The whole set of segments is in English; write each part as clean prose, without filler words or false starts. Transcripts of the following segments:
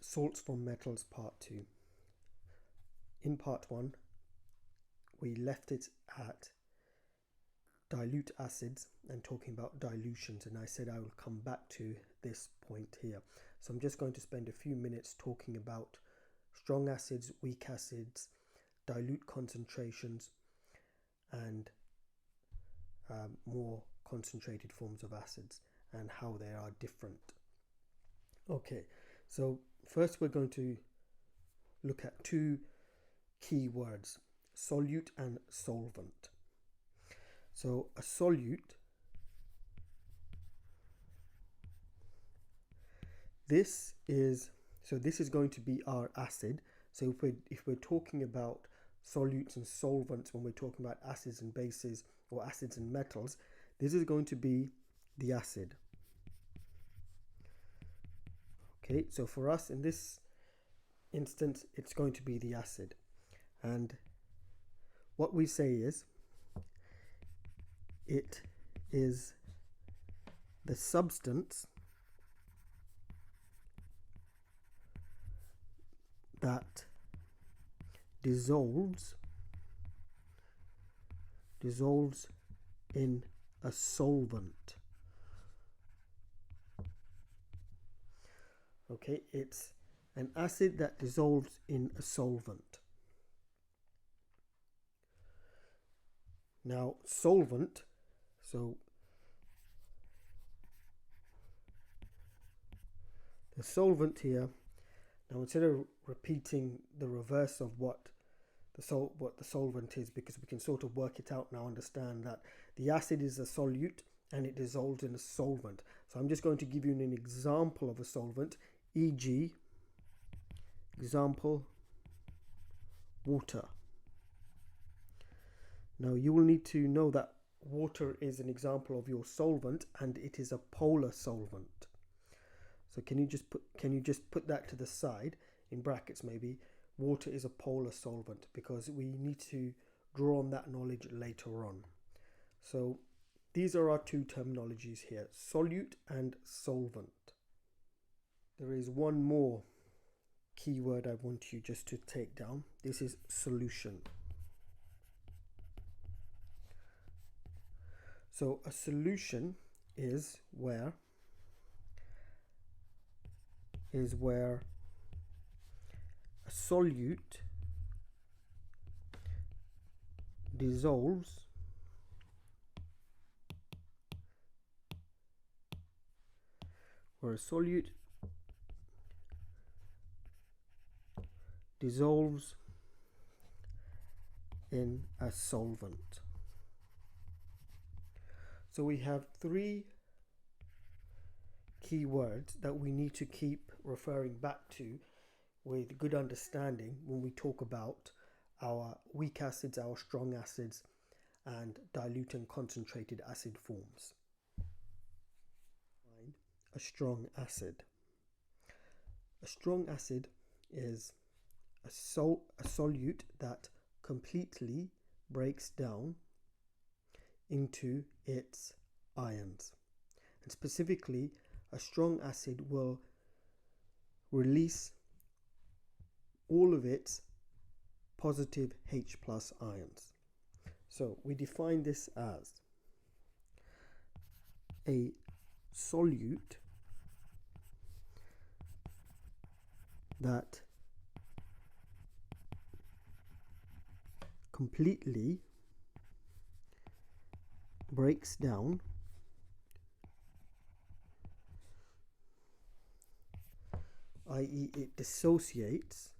Salts from Metals Part 2. In Part 1, we left it at dilute acids and talking about dilutions, and I said I will come back to this point here. So I'm just going to spend a few minutes talking about strong acids, weak acids, dilute concentrations, and more concentrated forms of acids and how they are different. Okay, so first we're going to look at two key words, solute and solvent. So a solute, this is going to be our acid. So if we're talking about solutes and solvents, when we're talking about acids and bases or acids and metals, this is going to be the acid. Okay, so for us in this instance, it's going to be the acid. And what we say is, it is the substance that dissolves in a solvent. Okay, it's an acid that dissolves in a solvent. Now, solvent, so the solvent here, now instead of repeating the reverse of what the solvent is, because we can sort of work it out now, understand that the acid is a solute and it dissolves in a solvent. So I'm just going to give you an example of a solvent, e.g. example, water. Now you will need to know that water is an example of your solvent and it is a polar solvent. So can you just put that to the side in brackets maybe? Water is a polar solvent, because we need to draw on that knowledge later on. So these are our two terminologies here, solute and solvent. There is one more keyword I want you just to take down. This is solution. So a solution is where a solute dissolves in a solvent. So we have three key words that we need to keep referring back to with good understanding when we talk about our weak acids, our strong acids, and dilute and concentrated acid forms. A strong acid. A strong acid is a solute that completely breaks down into its ions. And specifically, a strong acid will release all of its positive H+ ions. So we define this as a solute that completely breaks down i.e. it dissociates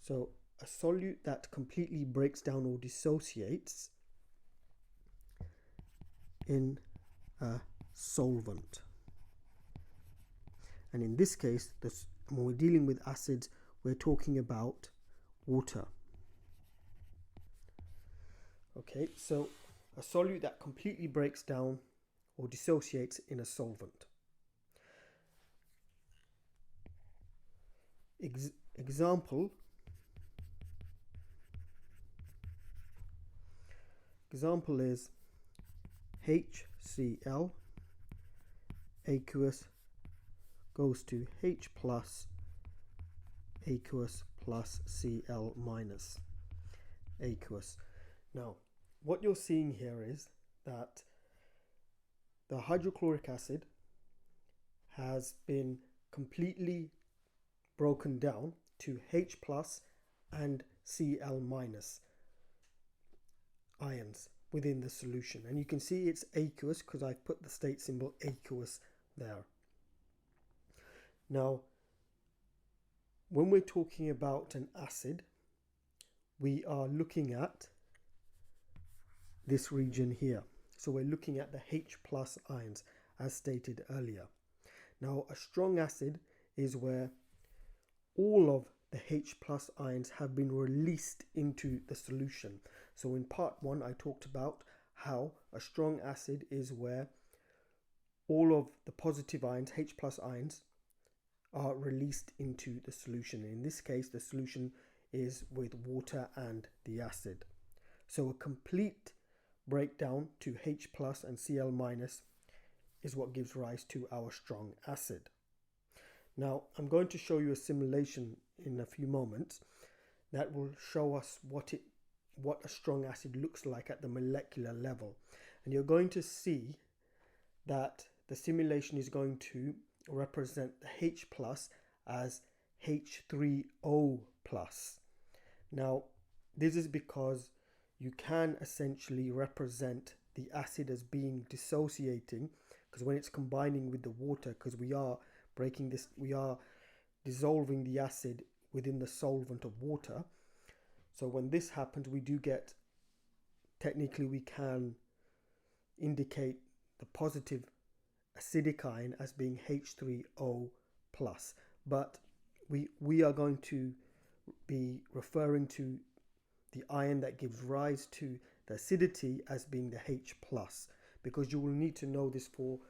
so a solute that completely breaks down or dissociates in a solvent. And in this case, when we're dealing with acids, we're talking about water. Okay, so a solute that completely breaks down or dissociates in a solvent. Example is HCl aqueous goes to H plus aqueous plus Cl minus aqueous. Now, what you're seeing here is that the hydrochloric acid has been completely broken down to H plus and Cl minus ions within the solution, and you can see it's aqueous because I've put the state symbol aqueous there. Now, when we're talking about an acid, we are looking at this region here. So we're looking at the H plus ions as stated earlier. Now, a strong acid is where all of the H plus ions have been released into the solution. So in part 1 I talked about how a strong acid is where all of the positive ions, H plus ions, are released into the solution. In this case, the solution is with water and the acid. So a complete breakdown to H plus and Cl minus is what gives rise to our strong acid. Now, I'm going to show you a simulation in a few moments that will show us what a strong acid looks like at the molecular level. And you're going to see that the simulation is going to represent the H plus as H3O plus. Now, this is because you can essentially represent the acid as being dissociating, because when it's combining with the water, because we are dissolving the acid within the solvent of water. So when this happens, we do get, technically we can indicate the positive acidic ion as being H3O plus, but we are going to be referring to the ion that gives rise to the acidity as being the H plus, because you will need to know this for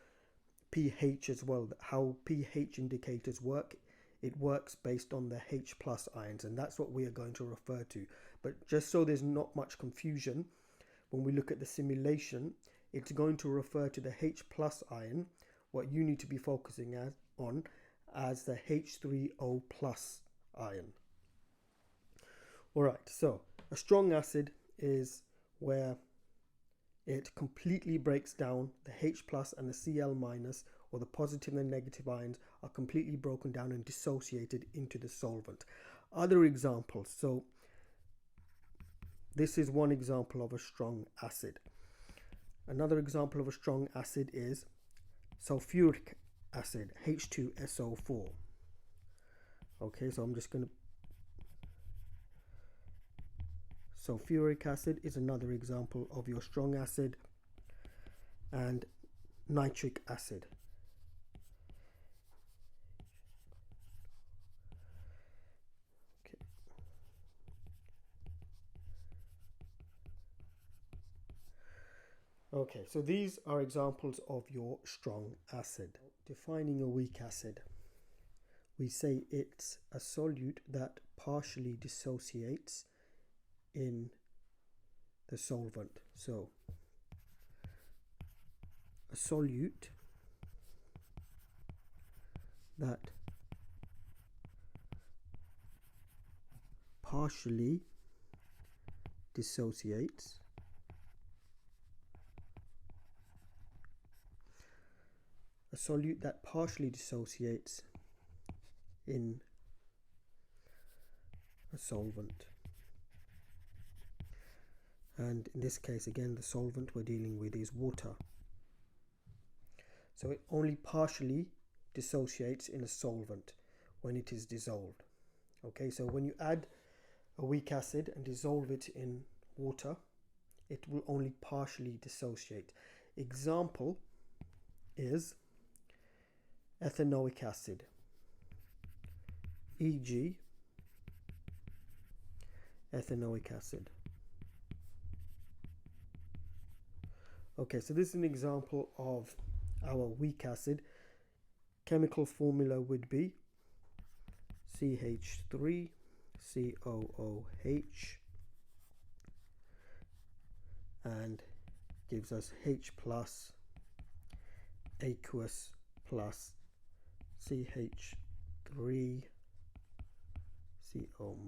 pH as well, how pH indicators work. It works based on the H plus ions, and that's what we are going to refer to. But just so there's not much confusion, when we look at the simulation, it's going to refer to the H plus ion, what you need to be focusing on as the H3O plus ion. Alright, so a strong acid is where it completely breaks down the H plus and the Cl minus, or the positive and negative ions are completely broken down and dissociated into the solvent. Other examples, so this is one example of a strong acid. Another example of a strong acid is sulfuric acid, H2SO4. Okay, so I'm just going to... Sulfuric acid is another example of your strong acid, and nitric acid. Okay, so these are examples of your strong acid. Defining a weak acid, we say it's a solute that partially dissociates in the solvent. So a solute that partially dissociates in a solvent. And in this case, again, the solvent we're dealing with is water. So it only partially dissociates in a solvent when it is dissolved. Okay, so when you add a weak acid and dissolve it in water, it will only partially dissociate. Example is ethanoic acid, e.g. ethanoic acid. Okay, so this is an example of our weak acid. Chemical formula would be CH3COOH and gives us H plus aqueous plus CH3CO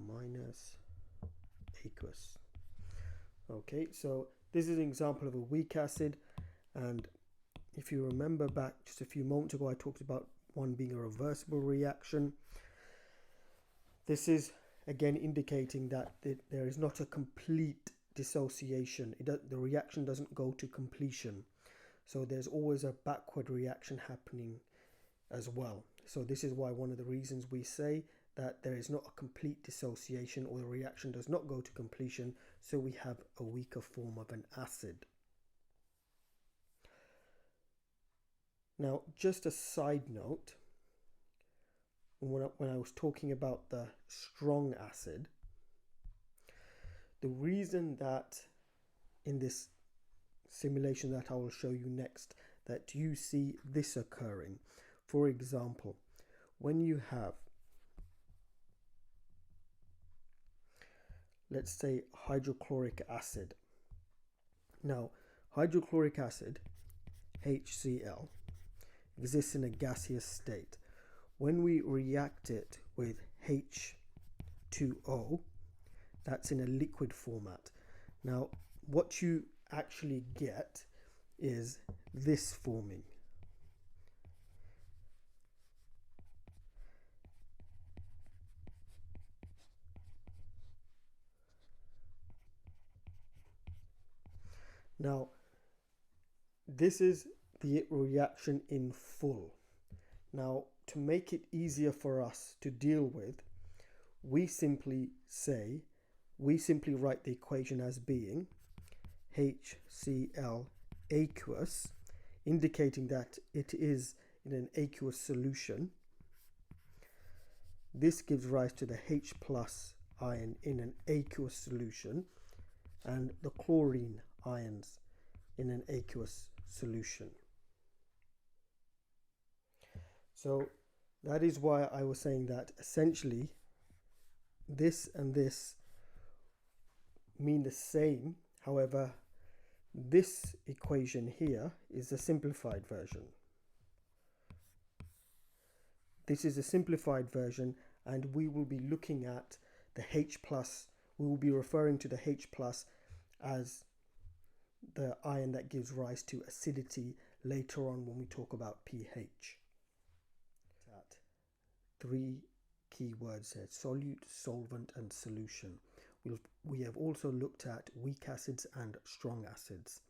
minus aqueous. Okay, so this is an example of a weak acid, and if you remember back just a few moments ago, I talked about one being a reversible reaction. This is again indicating that there is not a complete dissociation. The reaction doesn't go to completion. So there's always a backward reaction happening as well. So this is why one of the reasons we say that there is not a complete dissociation, or the reaction does not go to completion, so we have a weaker form of an acid. Now, just a side note, when I was talking about the strong acid, the reason that in this simulation that I will show you next, that you see this occurring, for example, when you have, let's say, hydrochloric acid. Now, hydrochloric acid, HCl, exists in a gaseous state. When we react it with H2O, that's in a liquid format. Now, what you actually get is this forming. Now, this is the reaction in full. Now, to make it easier for us to deal with, we simply write the equation as being HCl aqueous, indicating that it is in an aqueous solution. This gives rise to the H plus ion in an aqueous solution, and the chlorine ions in an aqueous solution. So that is why I was saying that essentially this and this mean the same. However, this equation here is a simplified version. This is a simplified version, and we will be looking at the H plus. We will be referring to the H plus as the ion that gives rise to acidity later on when we talk about pH. At 3 key words here: solute, solvent, and solution. We have also looked at weak acids and strong acids.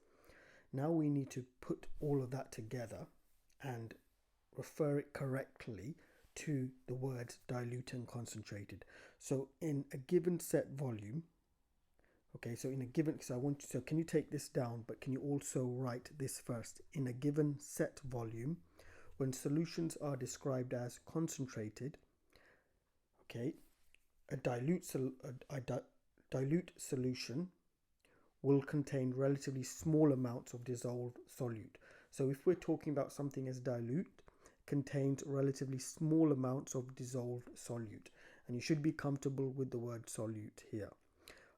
Now we need to put all of that together and refer it correctly to the words dilute and concentrated. So in a given set volume, okay, so in a given, so can you take this down, but can you also write this first? In a given set volume, when solutions are described as concentrated, okay, a dilute solution will contain relatively small amounts of dissolved solute. So if we're talking about something as dilute, contains relatively small amounts of dissolved solute, and you should be comfortable with the word solute here.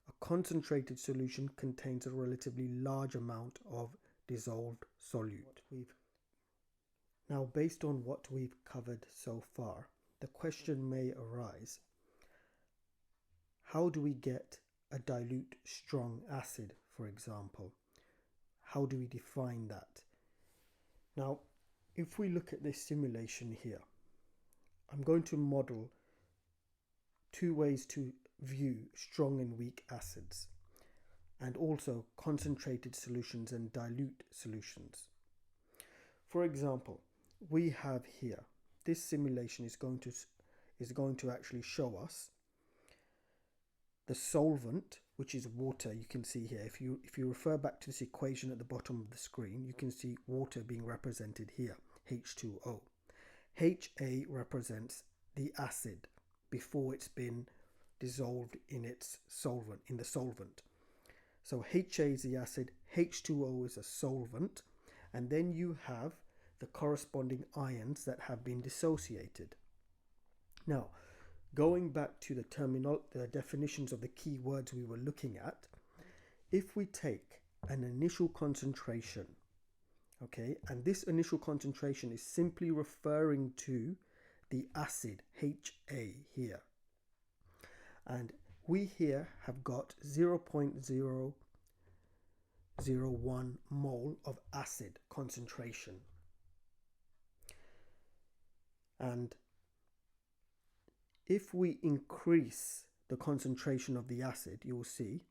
A concentrated solution contains a relatively large amount of dissolved solute. Now, based on what we've covered so far, the question may arise: how do we get a dilute strong acid, for example? How do we define that? Now, if we look at this simulation here, I'm going to model two ways to view strong and weak acids, and also concentrated solutions and dilute solutions. For example, we have here, this simulation is going to actually show us the solvent, which is water. You can see here, if you refer back to this equation at the bottom of the screen, you can see water being represented here, H2O. HA represents the acid before it's been dissolved in its solvent, in the solvent. So HA is the acid, H2O is a solvent, and then you have the corresponding ions that have been dissociated. Now, going back to the definitions of the key words we were looking at, if we take an initial concentration Okay, and this initial concentration is simply referring to the acid HA here. And we here have got 0.001 mole of acid concentration. And if we increase the concentration of the acid, you will see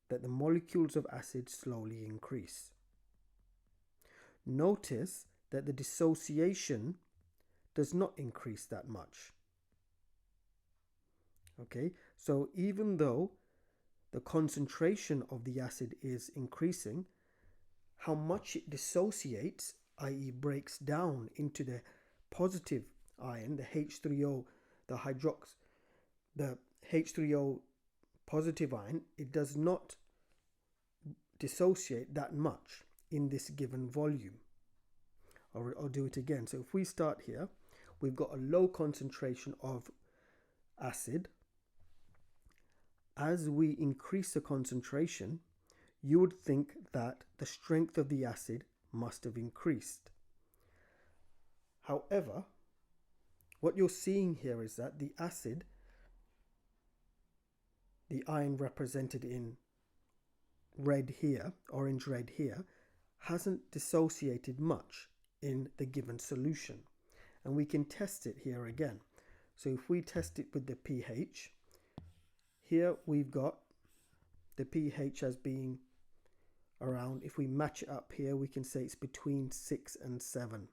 that the molecules of acid slowly increase. Notice that the dissociation does not increase that much. Okay, so even though the concentration of the acid is increasing, how much it dissociates, i.e. breaks down into the positive ion, the H3O, the H3O positive ion, it does not dissociate that much in this given volume. I'll do it again. So if we start here, we've got a low concentration of acid. As we increase the concentration, you would think that the strength of the acid must have increased. However, what you're seeing here is that the acid, the ion represented in red here, orange red here, hasn't dissociated much in the given solution. And we can test it here again. So if we test it with the pH, here we've got the pH as being around, if we match it up here, we can say it's between 6 and 7,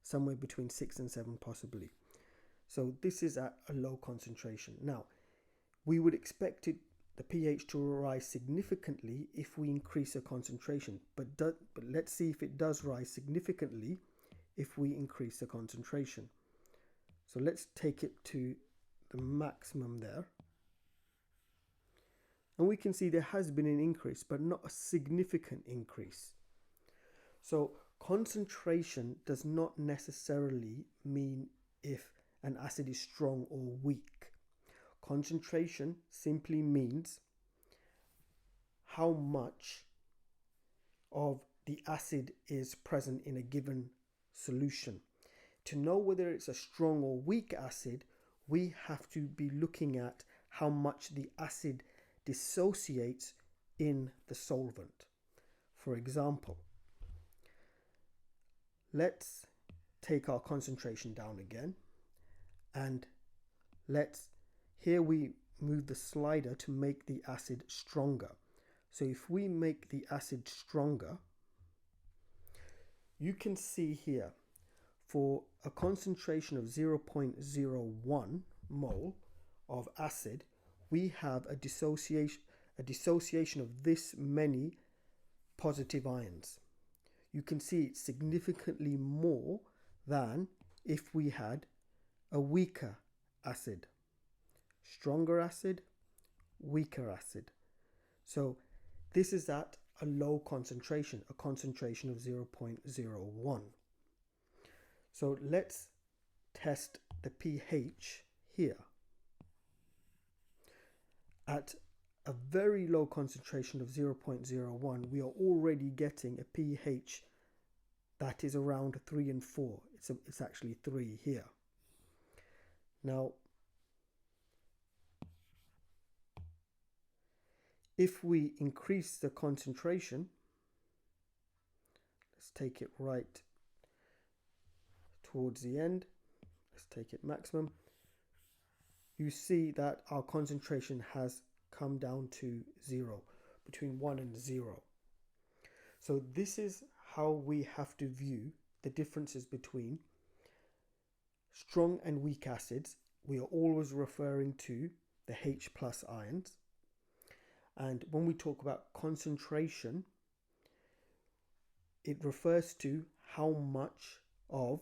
somewhere between 6 and 7 possibly. So this is at a low concentration. Now, we would expect the pH to rise significantly if we increase the concentration, but let's see if it does rise significantly if we increase the concentration. So let's take it to the maximum there. And we can see there has been an increase, but not a significant increase. So concentration does not necessarily mean if an acid is strong or weak. Concentration simply means how much of the acid is present in a given solution. To know whether it's a strong or weak acid, we have to be looking at how much the acid dissociates in the solvent. For example, let's take our concentration down again, and here we move the slider to make the acid stronger. So if we make the acid stronger, you can see here for a concentration of 0.01 mole of acid, we have a dissociation of this many positive ions. You can see it's significantly more than if we had a weaker acid. Stronger acid, weaker acid. So this is at a low concentration, a concentration of 0.01. So let's test the pH here. At a very low concentration of 0.01, we are already getting a pH that is around 3 and 4. It's actually 3 here. Now, if we increase the concentration, let's take it right towards the end, let's take it maximum, you see that our concentration has come down to 0, between 1 and 0. So this is how we have to view the differences between strong and weak acids. We are always referring to the H plus ions. And when we talk about concentration, it refers to how much of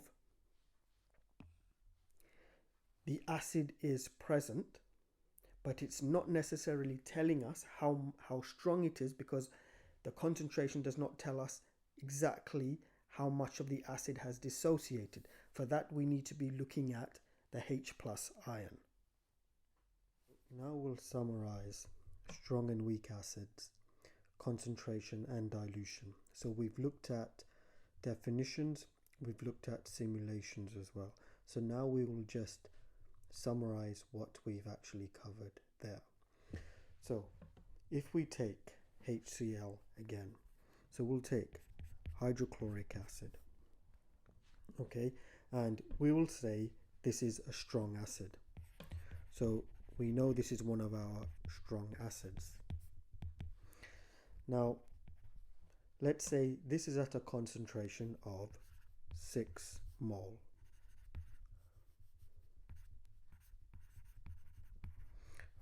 the acid is present, but it's not necessarily telling us how strong it is, because the concentration does not tell us exactly how much of the acid has dissociated. For that, we need to be looking at the H plus ion. Now we'll summarize strong and weak acids, concentration and dilution. So we've looked at definitions, we've looked at simulations as well. So now we will just summarize what we've actually covered there. So if we take HCl again, so we'll take hydrochloric acid, okay, and we will say this is a strong acid. So we know this is one of our strong acids. Now let's say this is at a concentration of 6 mole.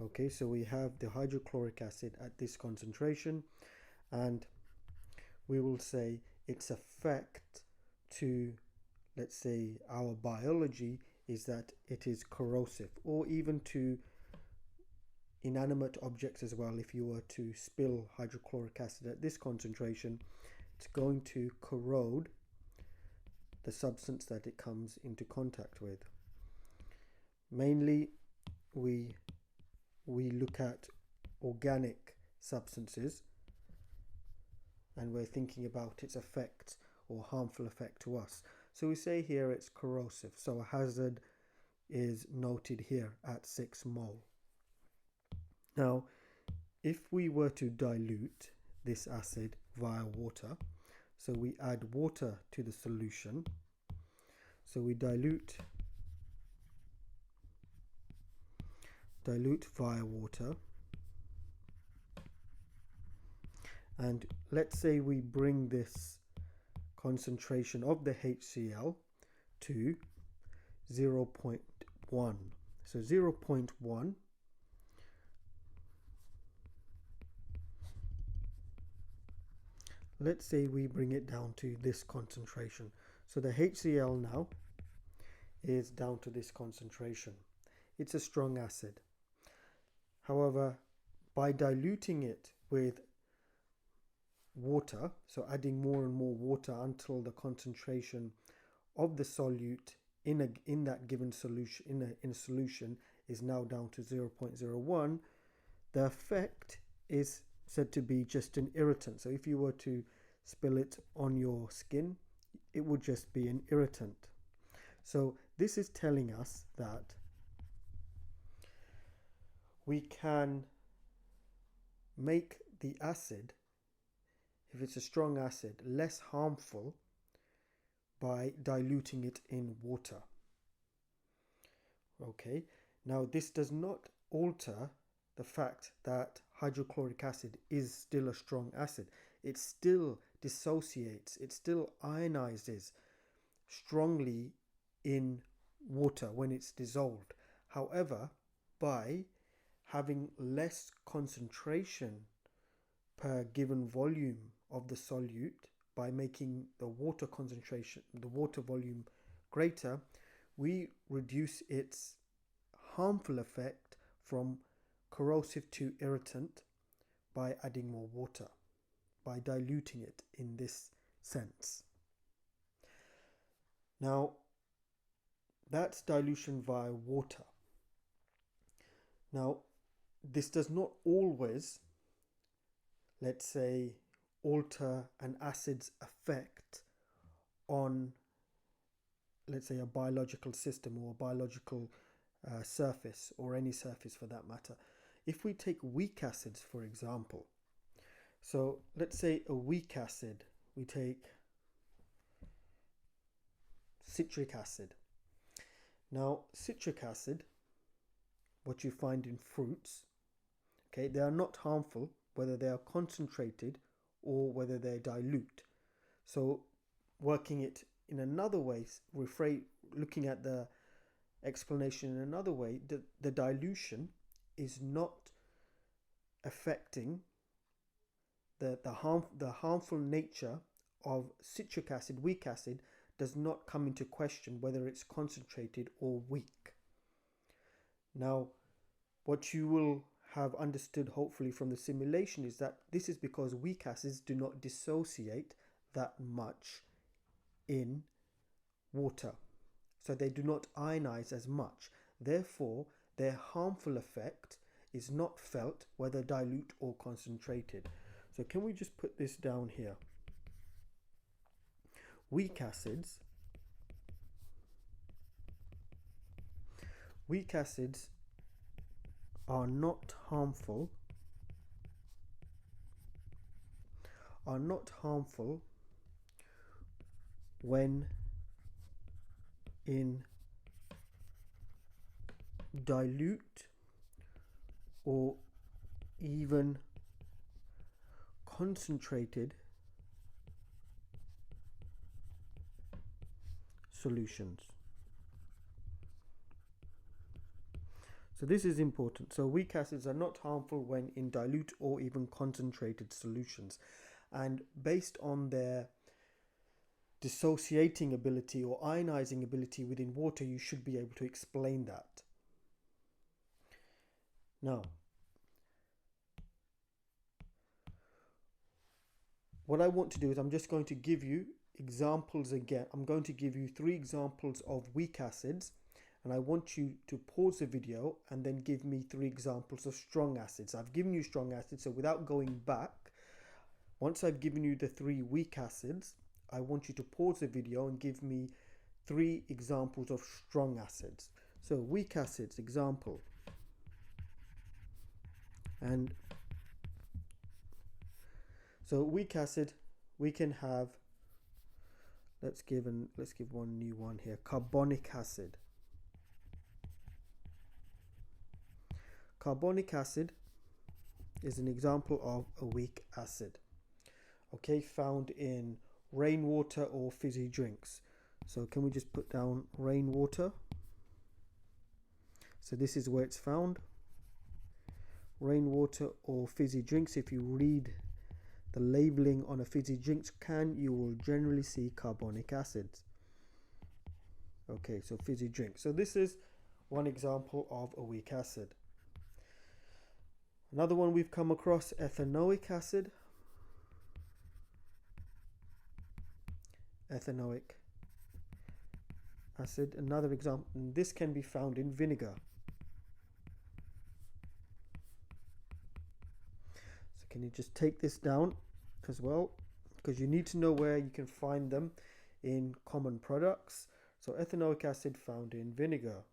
Okay, so we have the hydrochloric acid at this concentration, and we will say its effect to, let's say, our biology is that it is corrosive, or even to inanimate objects as well. If you were to spill hydrochloric acid at this concentration, it's going to corrode the substance that it comes into contact with. Mainly we look at organic substances, and we're thinking about its effect or harmful effect to us. So we say here it's corrosive, so a hazard is noted here at 6 mole. Now if we were to dilute this acid via water, so we add water to the solution, so we dilute via water, and let's say we bring this concentration of the HCl to 0.1. So 0.1, let's say we bring it down to this concentration. So the HCl now is down to this concentration. It's a strong acid. However, by diluting it with water, so adding more and more water until the concentration of the solute in that given solution, in a solution, is now down to 0.01, the effect is said to be just an irritant. So if you were to spill it on your skin, it would just be an irritant. So this is telling us that we can make the acid, if it's a strong acid, less harmful by diluting it in water. Okay, now this does not alter the fact that hydrochloric acid is still a strong acid. It still dissociates, it still ionizes strongly in water when it's dissolved. However, by having less concentration per given volume of the solute, by making the water concentration, the water volume greater, we reduce its harmful effect from corrosive to irritant by adding more water, by diluting it in this sense. Now that's dilution via water. Now this does not always, let's say, alter an acid's effect on, let's say, a biological system or a biological surface, or any surface for that matter. If we take weak acids, for example, so let's say a weak acid, we take citric acid. Now citric acid, what you find in fruits, okay, they are not harmful whether they are concentrated or whether they're dilute. So working it in another way, looking at the explanation in another way, the dilution is not affecting the harmful nature of citric acid. Weak acid does not come into question whether it's concentrated or weak. Now what you will have understood hopefully from the simulation is that this is because weak acids do not dissociate that much in water, so they do not ionize as much. Therefore their harmful effect is not felt whether dilute or concentrated. So can we just put this down here? weak acids are not harmful when in dilute or even concentrated solutions. So this is important. So weak acids are not harmful when in dilute or even concentrated solutions. And based on their dissociating ability or ionizing ability within water, you should be able to explain that. Now, what I want to do is I'm just going to give you examples again. I'm going to give you 3 examples of weak acids, and I want you to pause the video and then give me 3 examples of strong acids. I've given you strong acids, so without going back, once I've given you the 3 weak acids, I want you to pause the video and give me 3 examples of strong acids. So weak acids, example. And so weak acid, we can have, let's give one new one here, carbonic acid. Carbonic acid is an example of a weak acid. Okay, found in rainwater or fizzy drinks. So can we just put down rainwater? So this is where it's found. Rainwater or fizzy drinks. If you read the labeling on a fizzy drinks can, you will generally see carbonic acids. Okay, so fizzy drink. So this is one example of a weak acid. Another one we've come across, ethanoic acid. Ethanoic acid, another example, and this can be found in vinegar. So can you just take this down as well, because you need to know where you can find them in common products. So ethanoic acid found in vinegar.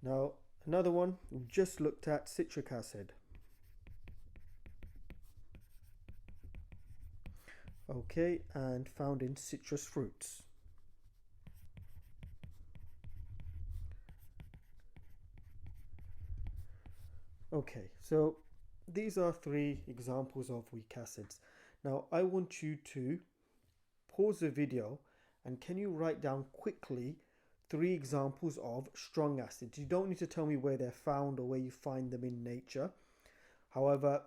Now another one we've just looked at, citric acid. Okay, and found in citrus fruits. Okay, so these are 3 examples of weak acids. Now I want you to pause the video and can you write down quickly 3 examples of strong acids. You don't need to tell me where they're found or where you find them in nature. However,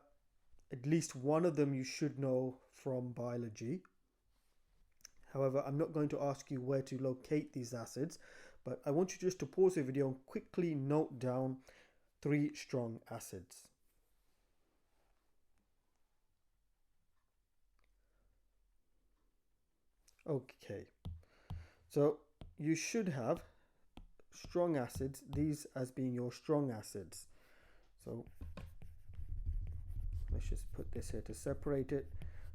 at least one of them you should know from biology. However, I'm not going to ask you where to locate these acids, but I want you just to pause the video and quickly note down 3 strong acids. Okay, so you should have strong acids, these as being your strong acids. So let's just put this here to separate it.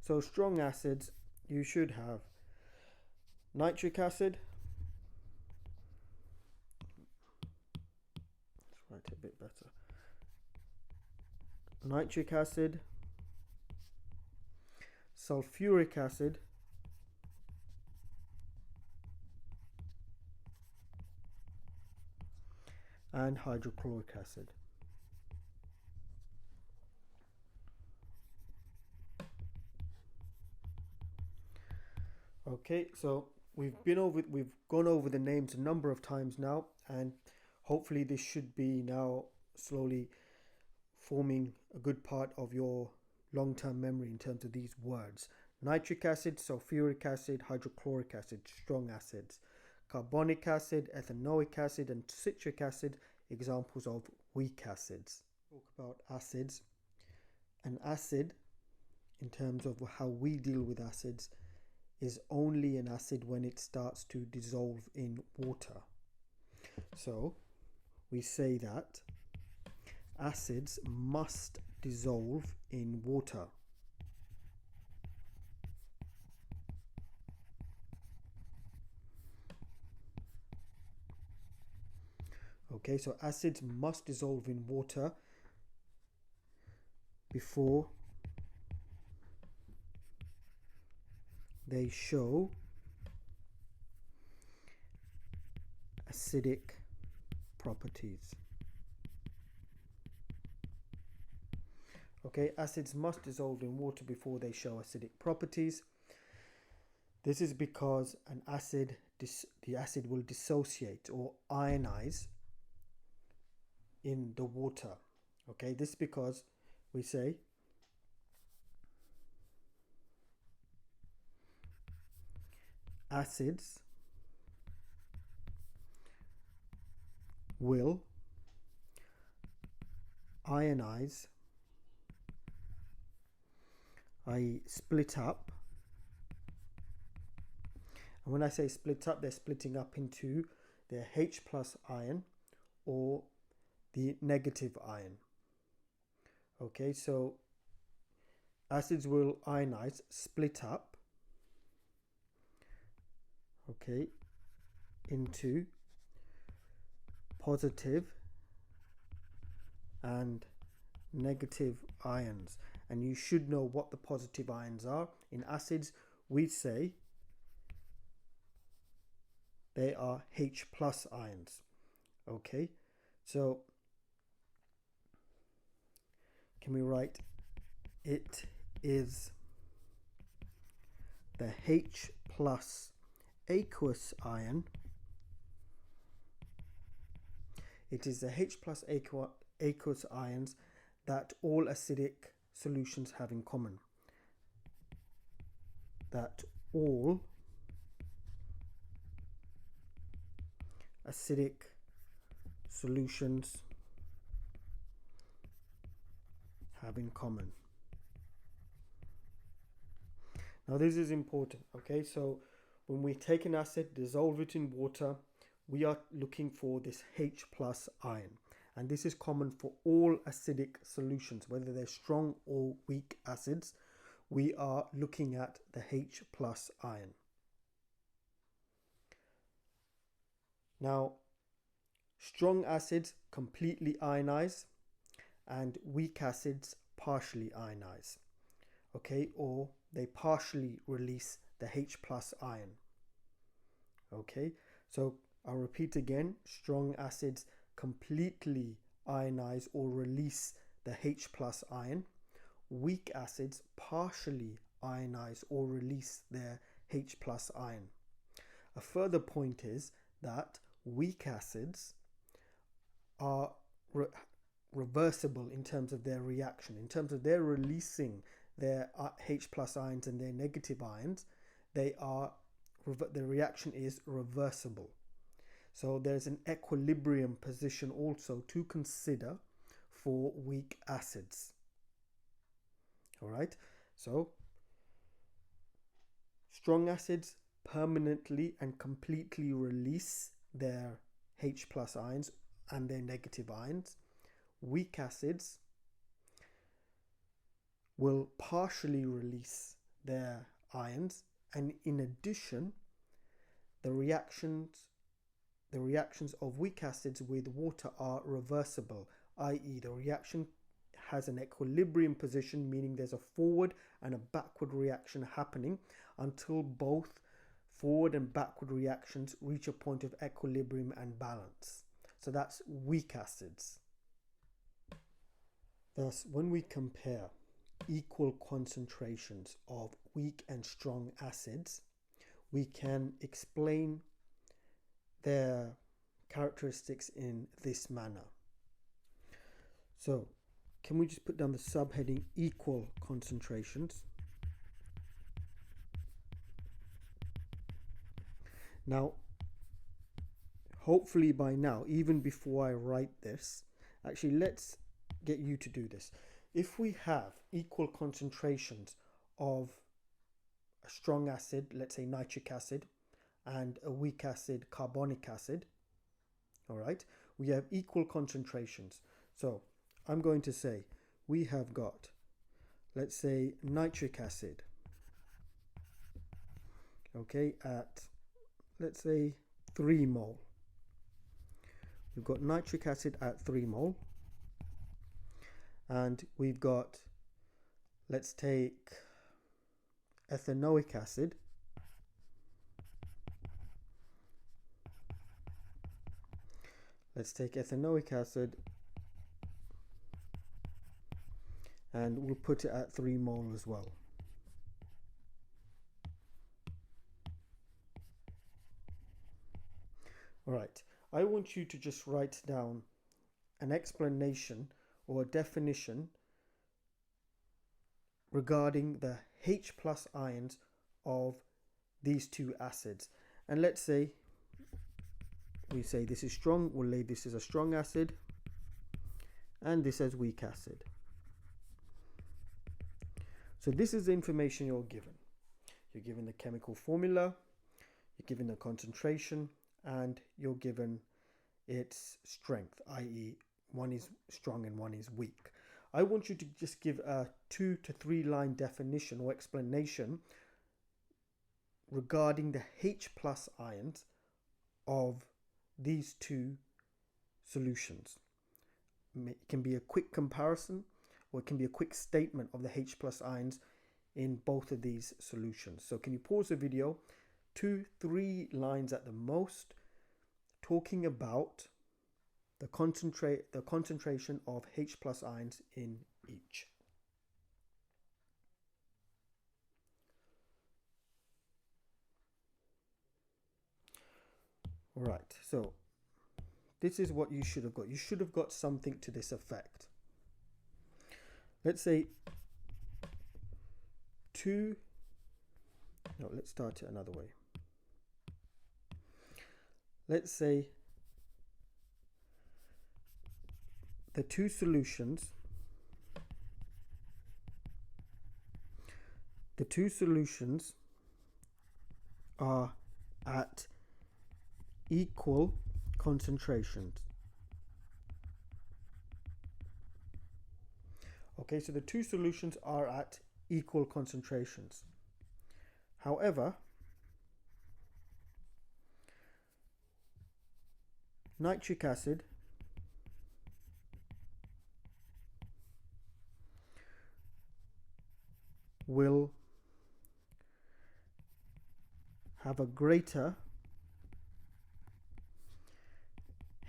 So strong acids, you should have nitric acid. Let's write it a bit better. Nitric acid, sulfuric acid, and hydrochloric acid. Okay, so we've gone over the names a number of times now, and hopefully this should be now slowly forming a good part of your long-term memory in terms of these words. Nitric acid, sulfuric acid, hydrochloric acid, strong acids. Carbonic acid, ethanoic acid, and citric acid, examples of weak acids. Talk about acids. An acid, in terms of how we deal with acids, is only an acid when it starts to dissolve in water. So we say that acids must dissolve in water. Okay, so acids must dissolve in water before they show acidic properties. Okay, acids must dissolve in water before they show acidic properties. This is because the acid will dissociate or ionize in the water. Okay, this is because we say acids will ionize, i.e. split up. And when I say split up, they're splitting up into their H plus ion or the negative ion. Okay, so acids will ionize, split up, okay, into positive and negative ions. And you should know what the positive ions are. In acids, we say they are H plus ions. Okay, so can we write it is the H plus aqueous ion. It is the H plus aqueous ions that all acidic solutions have in common. That all acidic solutions have in common. Now this is important, okay? So when we take an acid, dissolve it in water, we are looking for this H plus ion. And this is common for all acidic solutions, whether they're strong or weak acids. We are looking at the H plus ion. Now, strong acids completely ionize and weak acids partially ionize, okay, or they partially release the H plus ion. Okay, so I'll repeat again, strong acids completely ionize or release the H plus ion. Weak acids partially ionize or release their H plus ion. A further point is that weak acids are reversible in terms of their reaction. In terms of their releasing their H plus ions and their negative ions, the reaction is reversible. So there's an equilibrium position also to consider for weak acids. All right, so strong acids permanently and completely release their H plus ions and their negative ions. Weak acids will partially release their ions, and in addition, the reactions of weak acids with water are reversible, i.e. the reaction has an equilibrium position, meaning there's a forward and a backward reaction happening until both forward and backward reactions reach a point of equilibrium and balance. So that's weak acids. Thus, when we compare equal concentrations of weak and strong acids, we can explain their characteristics in this manner. So, can we just put down the subheading equal concentrations? Now, hopefully by now, even before I write this, actually let's get you to do this. If we have equal concentrations of a strong acid, let's say nitric acid, and a weak acid, carbonic acid, all right, we have equal concentrations. So I'm going to say we have got, let's say, nitric acid, okay, at, let's say, 3 mole. we've got nitric acid at 3 mole, and we've got, let's take ethanoic acid, and we'll put it at 3 mole as well. Alright, I want you to just write down an explanation or a definition regarding the H plus ions of these two acids. And let's say we say this is strong, we'll label this as a strong acid and this as weak acid. So this is the information you're given. You're given the chemical formula, you're given the concentration, and you're given its strength, i.e. one is strong and one is weak. I want you to just give a 2 to 3 line definition or explanation regarding the H plus ions of these two solutions. It can be a quick comparison or it can be a quick statement of the H plus ions in both of these solutions. So can you pause the video, 2-3 lines at the most, talking about the concentration of H plus ions in each. Right, so this is what you should have got. You should have got something to this effect. Let's say let's start it another way. Let's say the two solutions are at equal concentrations. Okay, so the two solutions are at equal concentrations. However, nitric acid will have a greater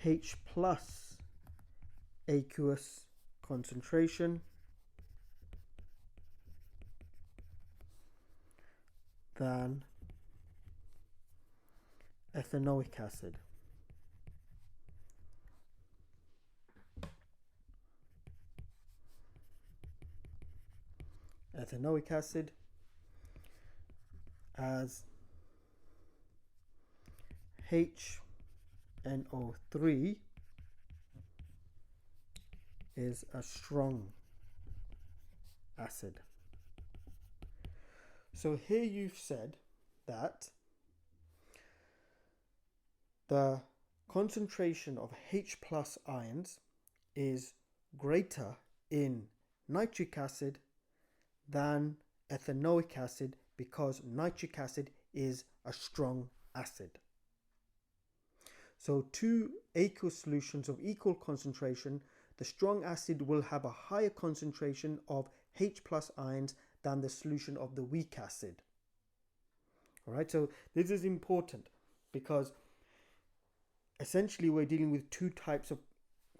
H plus aqueous concentration than ethanoic acid. Ethanoic acid as HNO3 is a strong acid. So here you've said that the concentration of H plus ions is greater in nitric acid than ethanoic acid because nitric acid is a strong acid. So two aqueous solutions of equal concentration, the strong acid will have a higher concentration of H plus ions than the solution of the weak acid. Alright, so this is important because essentially we're dealing with two types of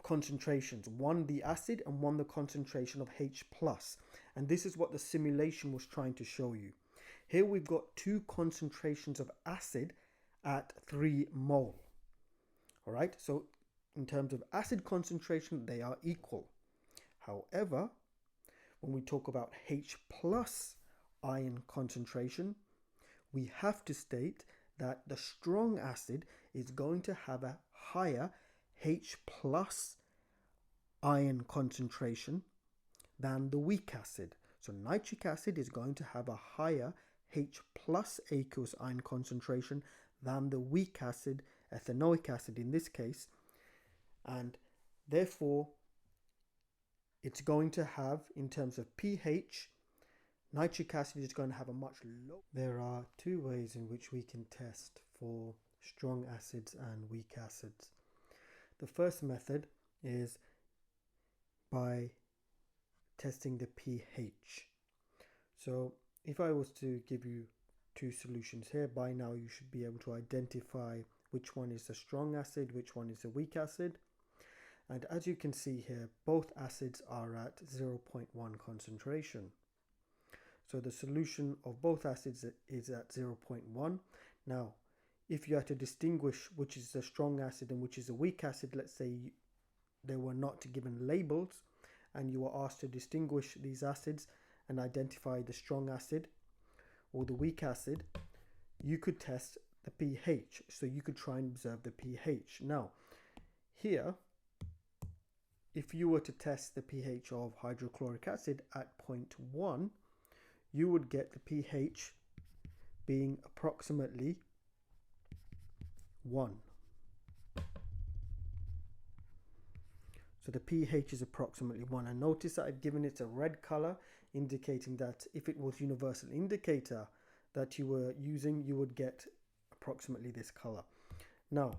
concentrations, one the acid and one the concentration of H plus, and this is what the simulation was trying to show you. Here we've got two concentrations of acid at 3 mole. Alright, so in terms of acid concentration they are equal. However, when we talk about H plus ion concentration, we have to state that the strong acid is going to have a higher H plus ion concentration than the weak acid. So nitric acid is going to have a higher H plus aqueous ion concentration than the weak acid, ethanoic acid in this case, and therefore it's going to have, in terms of pH, nitric acid is going to have a much lower. There are two ways in which we can test for strong acids and weak acids. the first method is by testing the pH. So if I was to give you two solutions here, by now you should be able to identify which one is a strong acid, which one is a weak acid. And as you can see here, both acids are at 0.1 concentration. So the solution of both acids is at 0.1. Now, if you had to distinguish which is a strong acid and which is a weak acid, let's say they were not given labels and you were asked to distinguish these acids and identify the strong acid or the weak acid, you could test the pH. So you could try and observe the pH. Now, here, if you were to test the pH of hydrochloric acid at 0.1, you would get the pH being approximately 1. So the pH is approximately 1. And notice that I've given it a red color, indicating that if it was universal indicator that you were using, you would get approximately this color. Now,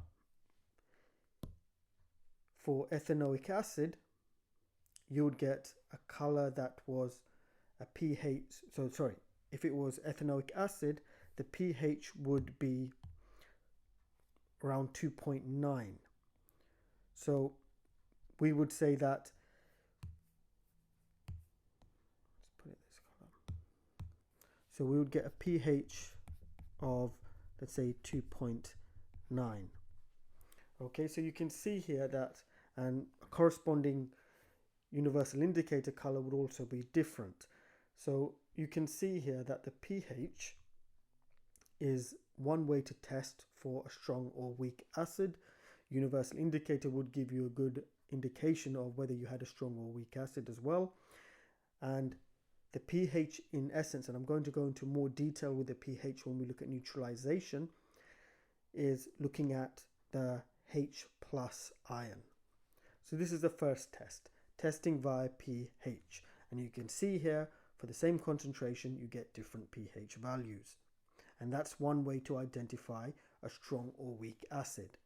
for ethanoic acid, you would get a color that was a pH, so sorry, if it was ethanoic acid, the pH would be around 2.9. So we would say that, let's put it this color. So we would get a pH of, let's say, 2.9. Okay, so you can see here that, and a corresponding universal indicator color would also be different. So you can see here that the pH is one way to test for a strong or weak acid. Universal indicator would give you a good indication of whether you had a strong or weak acid as well. And the pH in essence, and I'm going to go into more detail with the pH when we look at neutralization, is looking at the H plus ion. So this is the first test, testing via pH. And you can see here, for the same concentration, you get different pH values. And that's one way to identify a strong or weak acid.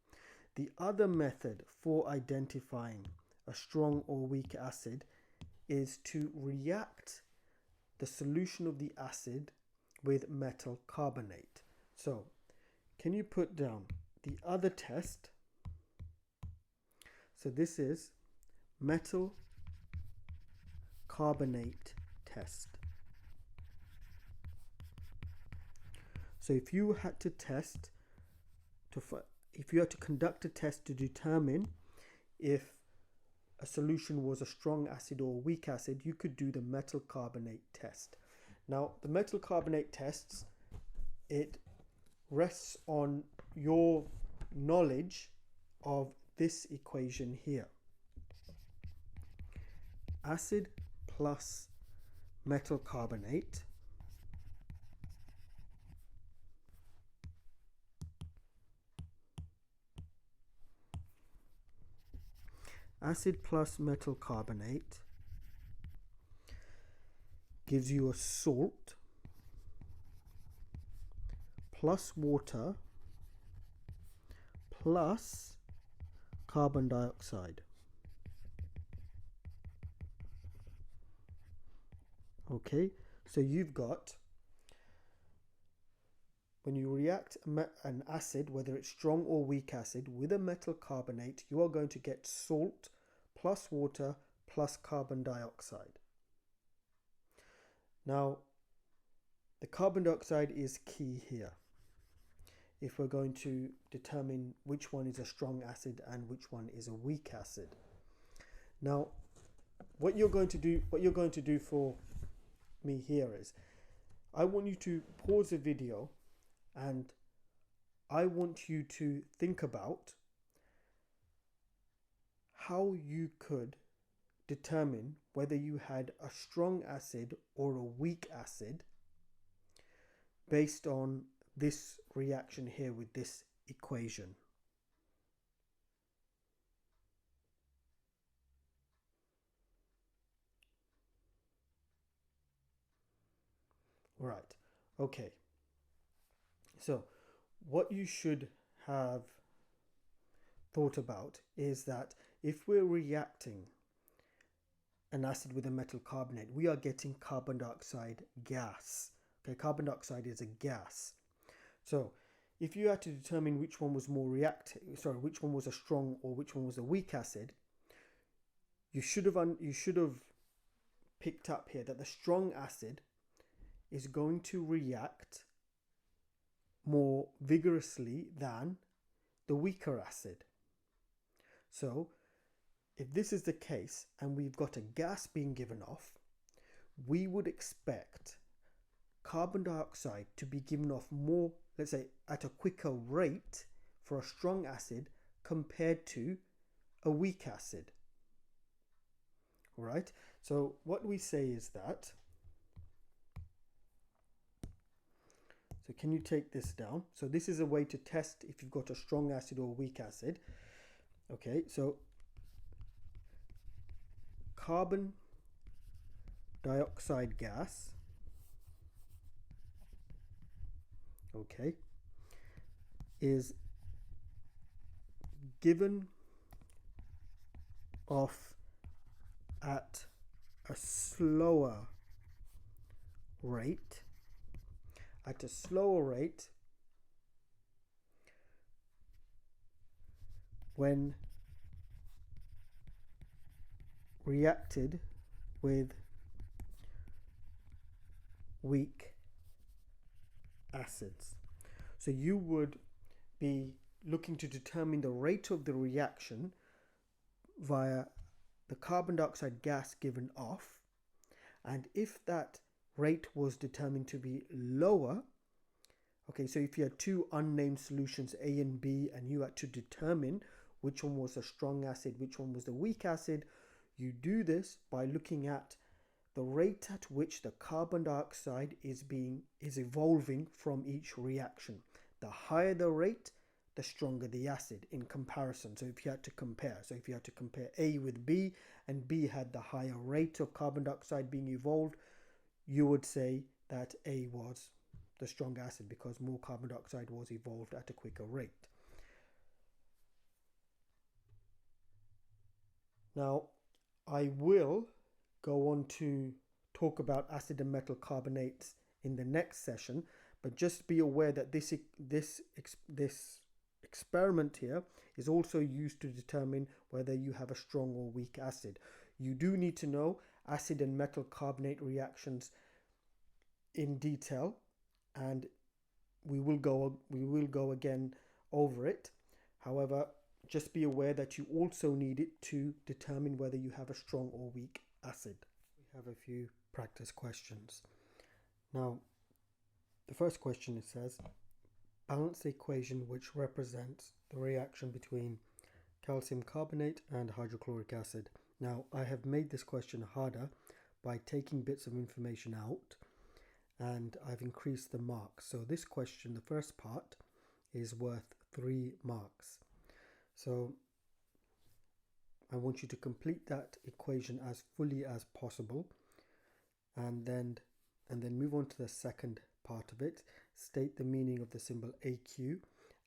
The other method for identifying a strong or weak acid is to react the solution of the acid with metal carbonate. So, can you put down the other test? So this is metal carbonate test. So if you had to test, if you had to conduct a test to determine if a solution was a strong acid or a weak acid, you could do the metal carbonate test. Now, the metal carbonate tests, it rests on your knowledge of this equation here. Acid plus metal carbonate gives you a salt plus water plus carbon dioxide. Okay, so you've got, when you react an acid, whether it's strong or weak acid, with a metal carbonate, you are going to get salt plus water plus carbon dioxide. Now, the carbon dioxide is key here if we're going to determine which one is a strong acid and which one is a weak acid. Now, what you're going to do for me here is, I want you to pause the video and I want you to think about how you could determine whether you had a strong acid or a weak acid based on this reaction here with this equation. Right, okay. So what you should have thought about is that if we're reacting an acid with a metal carbonate, we are getting carbon dioxide gas. Okay, carbon dioxide is a gas. So if you had to determine which one was more reactive, which one was a strong or which one was a weak acid, you should have picked up here that the strong acid is going to react more vigorously than the weaker acid. So if this is the case and we've got a gas being given off, we would expect carbon dioxide to be given off more, let's say, at a quicker rate for a strong acid compared to a weak acid. All right, so what we say is that, so can you take this down? So this is a way to test if you've got a strong acid or a weak acid. Okay, so carbon dioxide gas, okay, is given off at a slower rate, when reacted with weak acids. So you would be looking to determine the rate of the reaction via the carbon dioxide gas given off, and if that rate was determined to be lower, okay, so if you had two unnamed solutions A and B and you had to determine which one was a strong acid, which one was the weak acid, you do this by looking at the rate at which the carbon dioxide is evolving from each reaction. The higher the rate, the stronger the acid in comparison. So if you had to compare, A with B and B had the higher rate of carbon dioxide being evolved, you would say that A was the strong acid because more carbon dioxide was evolved at a quicker rate. Now, I will go on to talk about acid and metal carbonates in the next session, but just be aware that this experiment here is also used to determine whether you have a strong or weak acid. You do need to know acid and metal carbonate reactions in detail, and we will go again over it. However, just be aware that you also need it to determine whether you have a strong or weak acid. We have a few practice questions. Now, the first question, it says, balance the equation which represents the reaction between calcium carbonate and hydrochloric acid. Now, I have made this question harder by taking bits of information out, and I've increased the marks. So this question, the first part, is worth 3 marks. So I want you to complete that equation as fully as possible, and then move on to the second part of it. State the meaning of the symbol AQ,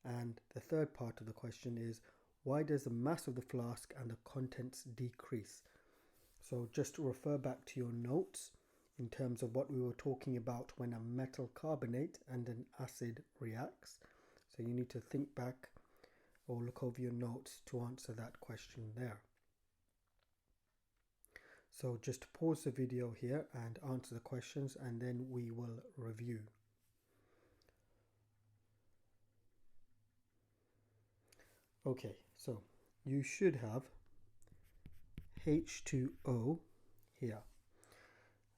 and the third part of the question is, why does the mass of the flask and the contents decrease? So just to refer back to your notes in terms of what we were talking about when a metal carbonate and an acid reacts. So you need to think back or look over your notes to answer that question there. So just pause the video here and answer the questions, and then we will review. Okay, so you should have H2O here,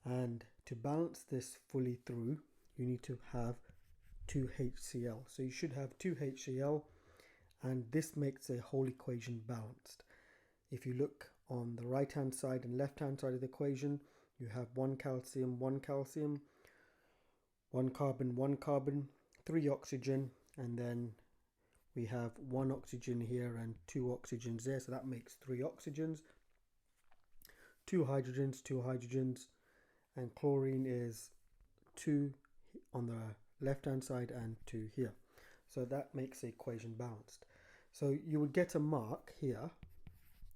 and to balance this fully through, you need to have 2 HCl. So you should have 2 HCl, and this makes the whole equation balanced. If you look on the right hand side and left hand side of the equation, you have 1 calcium, 1 carbon, 1 carbon, 3 oxygen, and then we have 1 oxygen here and 2 oxygens there, so that makes 3 oxygens, 2 hydrogens, and chlorine is 2 on the left hand side and 2 here. So that makes the equation balanced. So you would get a mark here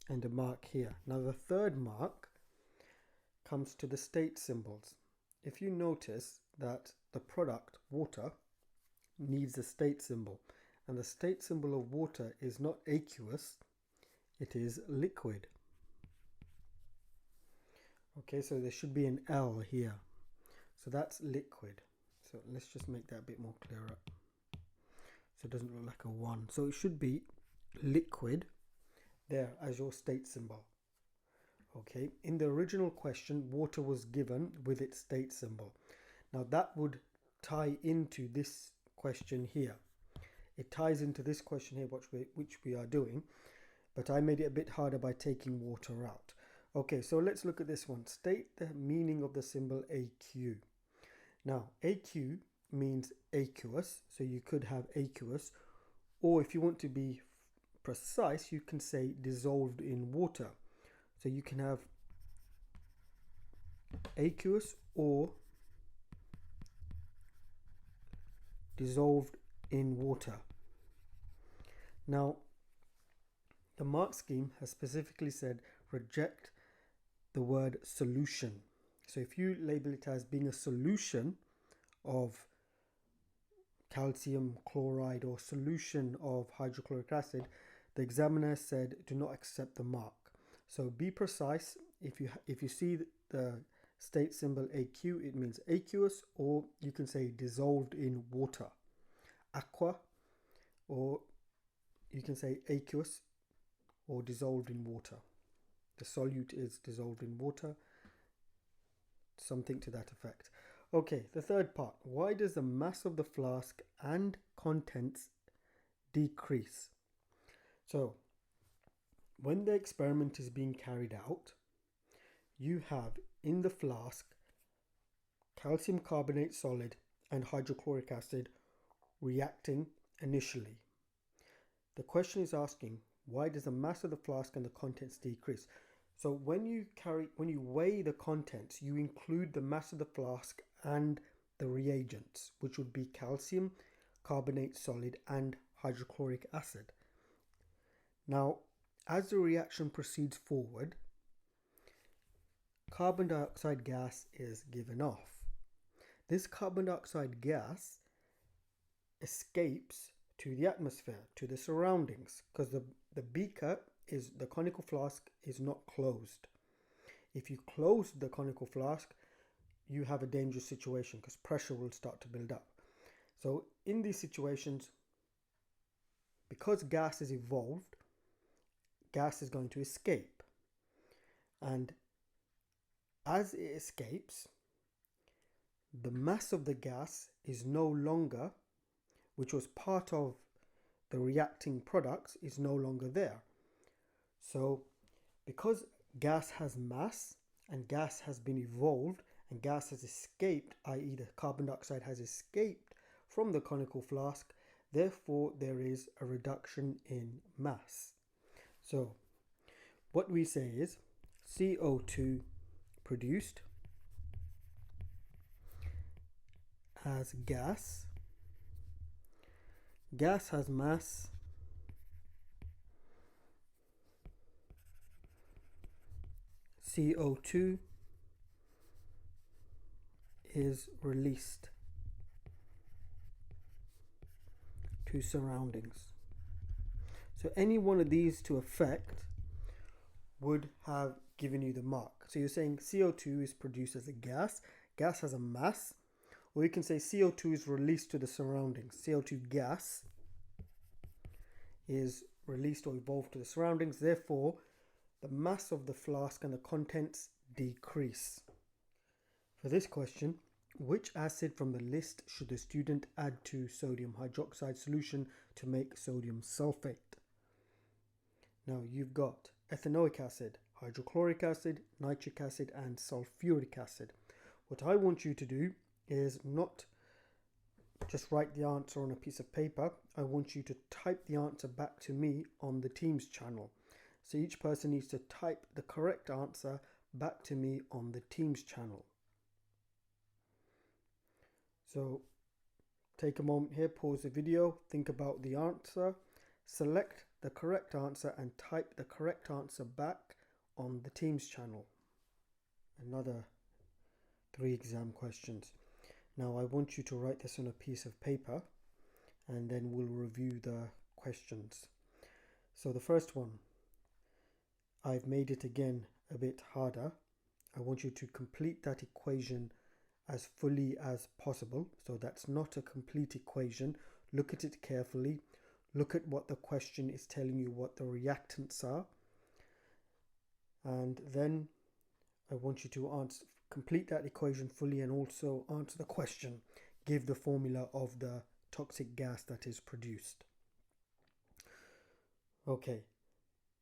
and a mark here. Now the third mark comes to the state symbols. If you notice that the product, water, needs a state symbol, and the state symbol of water is not aqueous, it is liquid. Okay, so there should be an L here. So that's liquid. So let's just make that a bit more clearer. So it doesn't look like a 1. So it should be liquid there as your state symbol. Okay, in the original question, water was given with its state symbol. Now that would tie into this question here. It ties into this question here, which we are doing, but I made it a bit harder by taking water out. Okay, so let's look at this one. State the meaning of the symbol AQ. Now, AQ means aqueous, so you could have aqueous, or if you want to be precise, you can say dissolved in water. So you can have aqueous or dissolved in water. Now, the mark scheme has specifically said reject the word solution. So if you label it as being a solution of calcium chloride or solution of hydrochloric acid, the examiner said do not accept the mark. So be precise. If you see the state symbol AQ, it means aqueous, or you can say dissolved in water, aqua, or you can say aqueous or dissolved in water. The solute is dissolved in water, something to that effect. Okay, the third part. Why does the mass of the flask and contents decrease? So, when the experiment is being carried out, you have in the flask calcium carbonate solid and hydrochloric acid reacting initially. The question is asking, why does the mass of the flask and the contents decrease? So when you weigh the contents, you include the mass of the flask and the reagents, which would be calcium carbonate solid and hydrochloric acid. Now, as the reaction proceeds forward, carbon dioxide gas is given off. This carbon dioxide gas escapes to the atmosphere, to the surroundings, because the beaker is, the conical flask is not closed. If you close the conical flask, you have a dangerous situation because pressure will start to build up. So in these situations, because gas is evolved, gas is going to escape. And as it escapes, the mass of the gas is no longer, which was part of the reacting products, is no longer there. So because gas has mass and gas has been evolved and gas has escaped, i.e. the carbon dioxide has escaped from the conical flask, therefore there is a reduction in mass. So what we say is CO2 produced as gas. Gas has mass. CO2 is released to surroundings. So any one of these to effect would have given you the mark. So you're saying CO2 is produced as a gas. Gas has a mass. Or you can say CO2 is released to the surroundings. CO2 gas is released or evolved to the surroundings. Therefore, the mass of the flask and the contents decrease. For this question, which acid from the list should the student add to sodium hydroxide solution to make sodium sulfate? Now you've got ethanoic acid, hydrochloric acid, nitric acid, and sulfuric acid. What I want you to do is not just write the answer on a piece of paper. I want you to type the answer back to me on the Teams channel. So each person needs to type the correct answer back to me on the Teams channel. So take a moment here, pause the video, think about the answer, Select the correct answer and type the correct answer back on the Teams channel. Another 3 exam questions. Now I want you to write this on a piece of paper and then we'll review the questions. So the first one, I've made it again a bit harder. I want you to complete that equation as fully as possible. So that's not a complete equation. Look at it carefully. Look at what the question is telling you, what the reactants are. And then I want you to complete that equation fully and also answer the question. Give the formula of the toxic gas that is produced. Okay.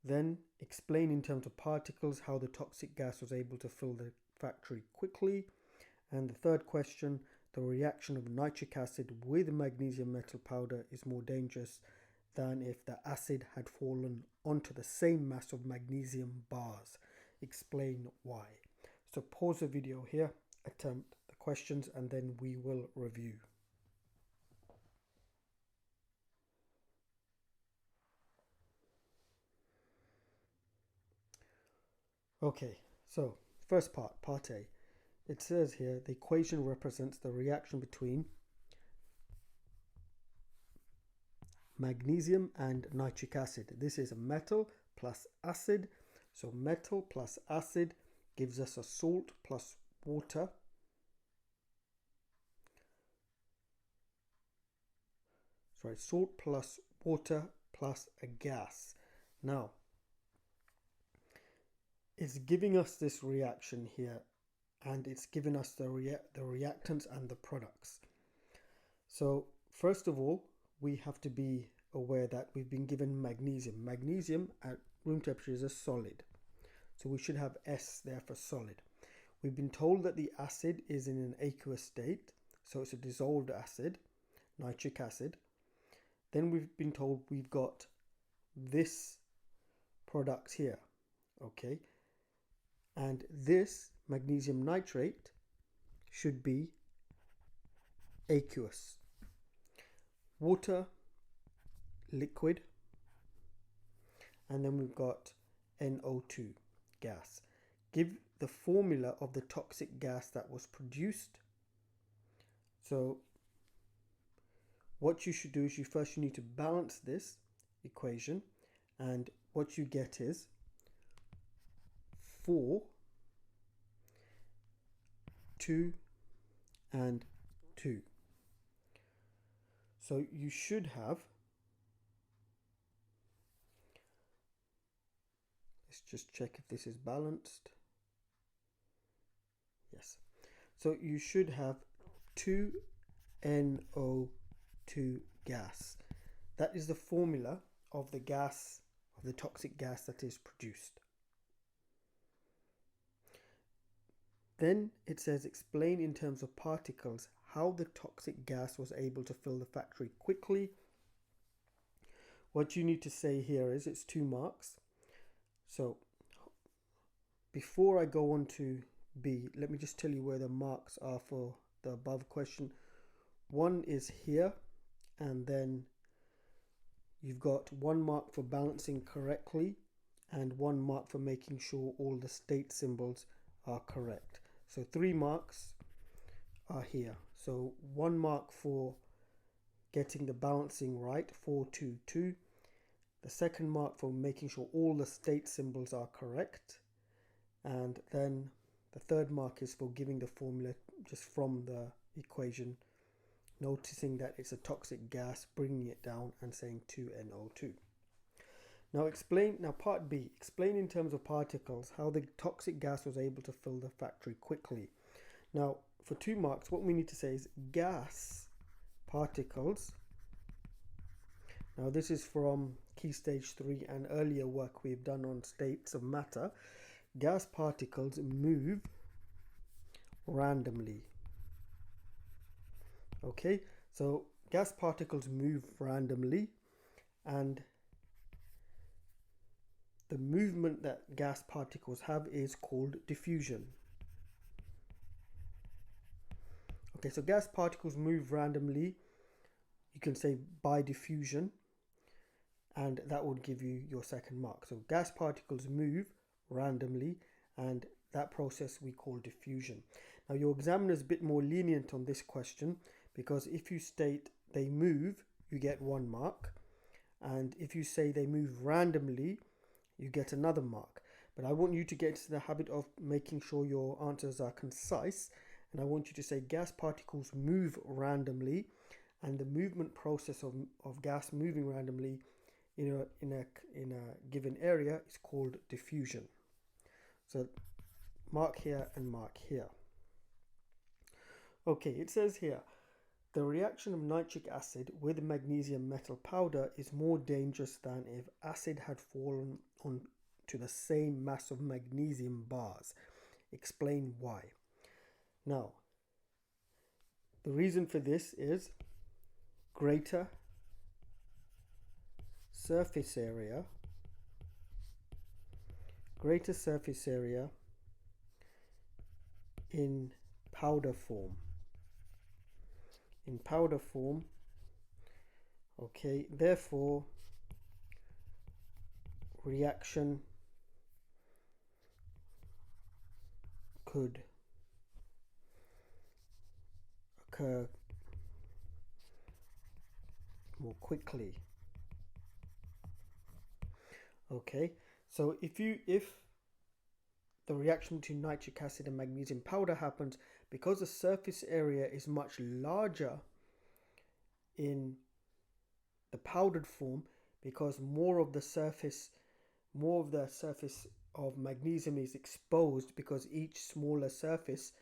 Then explain in terms of particles how the toxic gas was able to fill the factory quickly. And the third question, the reaction of nitric acid with magnesium metal powder is more dangerous than if the acid had fallen onto the same mass of magnesium bars. Explain why. So pause the video here, attempt the questions, and then we will review. Okay, so first part A. It says here the equation represents the reaction between magnesium and nitric acid. This is a metal plus acid. So metal plus acid gives us a salt plus water. Sorry, salt plus water plus a gas. Now, it's giving us this reaction here, and it's giving us the reactants and the products. So first of all, we have to be aware that we've been given magnesium. Magnesium at room temperature is a solid. So we should have S there for solid. We've been told that the acid is in an aqueous state. So it's a dissolved acid, nitric acid. Then we've been told we've got this product here. Okay. And this magnesium nitrate should be aqueous. Water, liquid, and then we've got NO2 gas. Give the formula of the toxic gas that was produced. So what you should do is you need to balance this equation, and what you get is 4, 2, and 2. So you should have, let's just check if this is balanced. Yes. So you should have 2 NO2 gas. That is the formula of the gas, of the toxic gas that is produced. Then it says explain in terms of particles how the toxic gas was able to fill the factory quickly. What you need to say here is it's 2 marks. So before I go on to B, let me just tell you where the marks are for the above question. 1 is here, and then you've got 1 mark for balancing correctly and 1 mark for making sure all the state symbols are correct. So 3 marks are here. So 1 mark for getting the balancing right, 4, 2, 2. The second mark for making sure all the state symbols are correct. And then the third mark is for giving the formula just from the equation, noticing that it's a toxic gas, bringing it down and saying 2NO2. Now part B, explain in terms of particles how the toxic gas was able to fill the factory quickly. Now for 2 marks, what we need to say is gas particles. Now this is from Key Stage 3 and earlier work we've done on states of matter. Gas particles move randomly. Okay, so gas particles move randomly, and the movement that gas particles have is called diffusion. Okay, so gas particles move randomly, you can say by diffusion, and that would give you your second mark. So gas particles move randomly, and that process we call diffusion. Now your examiner is a bit more lenient on this question, because if you state they move, you get 1 mark, and if you say they move randomly, you get another mark. But I want you to get into the habit of making sure your answers are concise, and I want you to say gas particles move randomly, and the movement process of gas moving randomly in a given area is called diffusion. So mark here and mark here. Okay, it says here, the reaction of nitric acid with magnesium metal powder is more dangerous than if acid had fallen on to the same mass of magnesium bars. Explain why. Now, the reason for this is greater surface area in powder form. Okay, therefore reaction could occur more quickly. Okay, so if the reaction between nitric acid and magnesium powder happens, because the surface area is much larger in the powdered form, because more of the surface of magnesium is exposed, because each smaller surface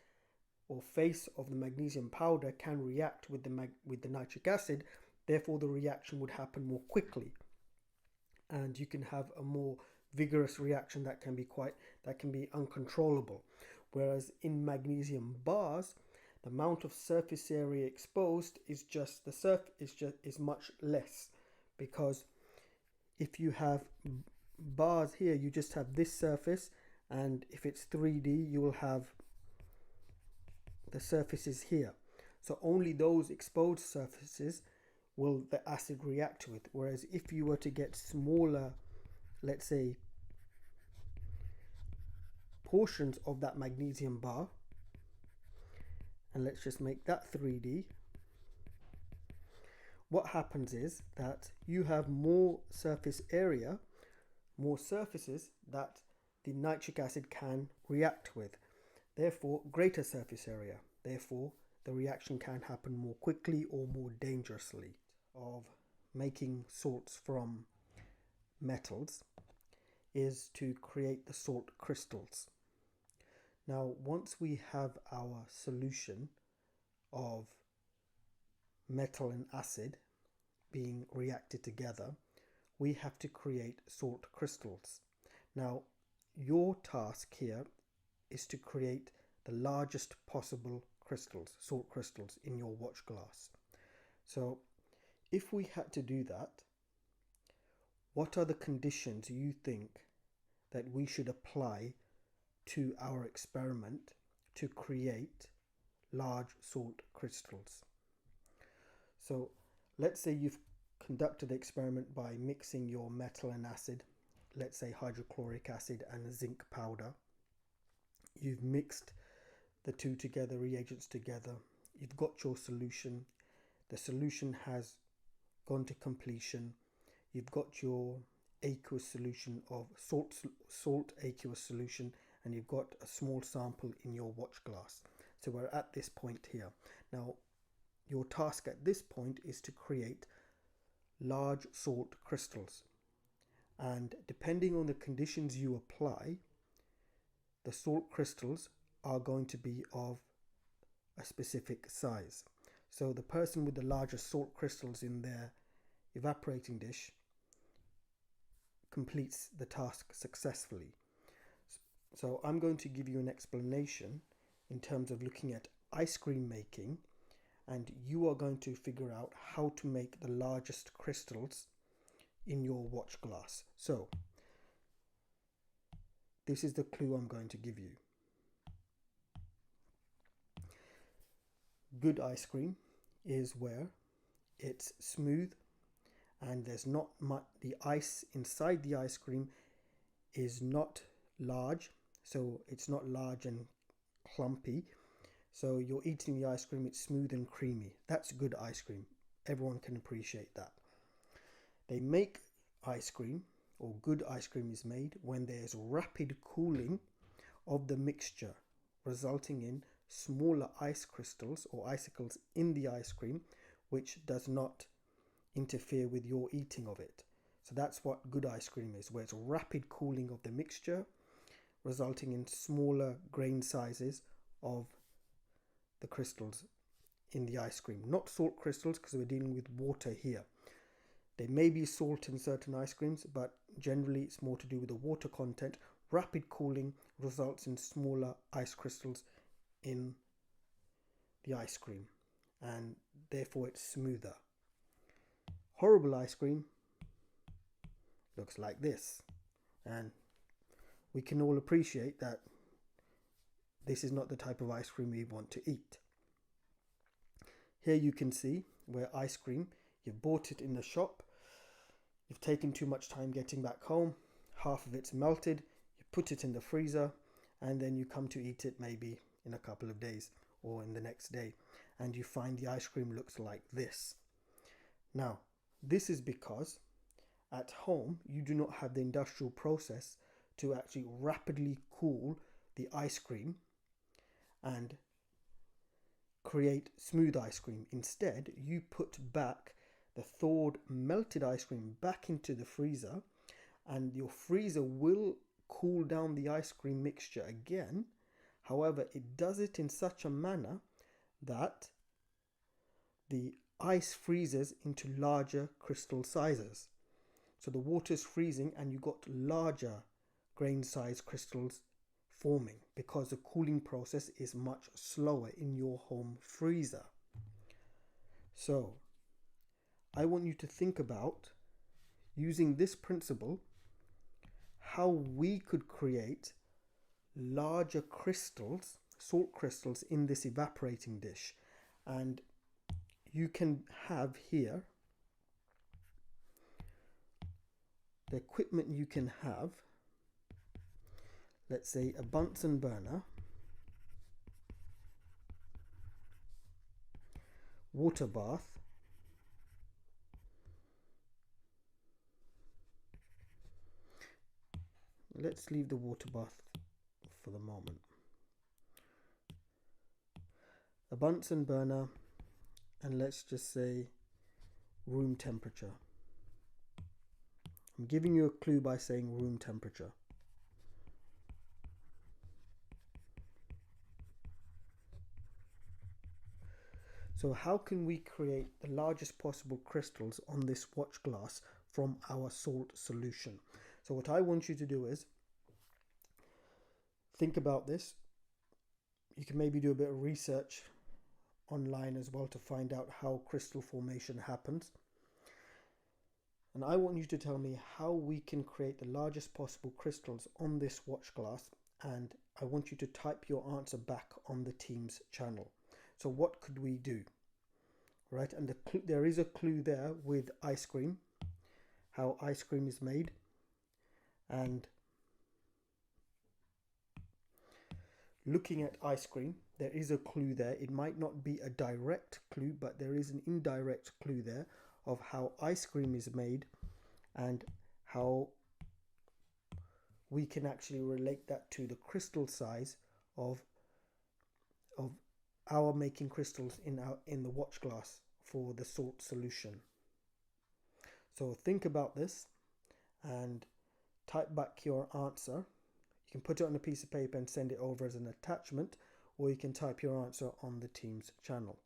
or face of the magnesium powder can react with the nitric acid, therefore the reaction would happen more quickly, and you can have a more vigorous reaction that can be uncontrollable. Whereas in magnesium bars, the amount of surface area exposed is much less, because if you have bars here, you just have this surface, and if it's 3D, you will have the surfaces here. So only those exposed surfaces will the acid react with. Whereas if you were to get smaller, let's say, portions of that magnesium bar, and let's just make that 3D, what happens is that you have more surface area, more surfaces that the nitric acid can react with, therefore greater surface area, therefore the reaction can happen more quickly or more dangerously. Of making salts from metals is to create the salt crystals. Now, once we have our solution of metal and acid being reacted together, we have to create salt crystals. Now, your task here is to create the largest possible crystals, salt crystals, in your watch glass. So if we had to do that, what are the conditions you think that we should apply to our experiment to create large salt crystals? So let's say you've conducted the experiment by mixing your metal and acid, let's say hydrochloric acid and zinc powder. You've mixed the two together, reagents together. You've got your solution. The solution has gone to completion. You've got your aqueous solution of salt aqueous solution, and you've got a small sample in your watch glass. So we're at this point here. Now, your task at this point is to create large salt crystals, and depending on the conditions you apply, the salt crystals are going to be of a specific size. So the person with the largest salt crystals in their evaporating dish completes the task successfully. So I'm going to give you an explanation in terms of looking at ice cream making, and you are going to figure out how to make the largest crystals in your watch glass. So this is the clue I'm going to give you. Good ice cream is where it's smooth and there's not much, the ice inside the ice cream is not large, so it's not large and clumpy. So you're eating the ice cream, it's smooth and creamy. That's good ice cream. Everyone can appreciate that. They make ice cream, or good ice cream is made when there's rapid cooling of the mixture, resulting in smaller ice crystals or icicles in the ice cream, which does not interfere with your eating of it. So that's what good ice cream is, where it's rapid cooling of the mixture, resulting in smaller grain sizes of the crystals in the ice cream. Not salt crystals, because we're dealing with water here. There may be salt in certain ice creams, but generally it's more to do with the water content. Rapid cooling results in smaller ice crystals in the ice cream, and therefore it's smoother. Horrible ice cream looks like this, and we can all appreciate that this is not the type of ice cream we want to eat. Here you can see where ice cream, you've bought it in the shop, you've taken too much time getting back home, half of it's melted, you put it in the freezer, and then you come to eat it maybe in a couple of days or in the next day, and you find the ice cream looks like this. Now, this is because at home you do not have the industrial process to actually rapidly cool the ice cream and create smooth ice cream. Instead, you put back the thawed melted ice cream back into the freezer, and your freezer will cool down the ice cream mixture again. However, it does it in such a manner that the ice freezes into larger crystal sizes. So the water is freezing and you got larger grain size crystals forming because the cooling process is much slower in your home freezer. So I want you to think about, using this principle, how we could create larger crystals, salt crystals, in this evaporating dish. And you can have here the equipment you can have. Let's say a Bunsen burner, water bath, let's leave the water bath for the moment, a Bunsen burner, and let's just say room temperature. I'm giving you a clue by saying room temperature. So how can we create the largest possible crystals on this watch glass from our salt solution? So what I want you to do is think about this. You can maybe do a bit of research online as well to find out how crystal formation happens. And I want you to tell me how we can create the largest possible crystals on this watch glass, and I want you to type your answer back on the Teams channel. So what could we do? Right, and there is a clue there with ice cream, how ice cream is made, and looking at ice cream, there is a clue there. It might not be a direct clue, but there is an indirect clue there of how ice cream is made and how we can actually relate that to the crystal size of our making crystals in the watch glass for the salt solution. So think about this and type back your answer. You can put it on a piece of paper and send it over as an attachment, or you can type your answer on the Teams channel.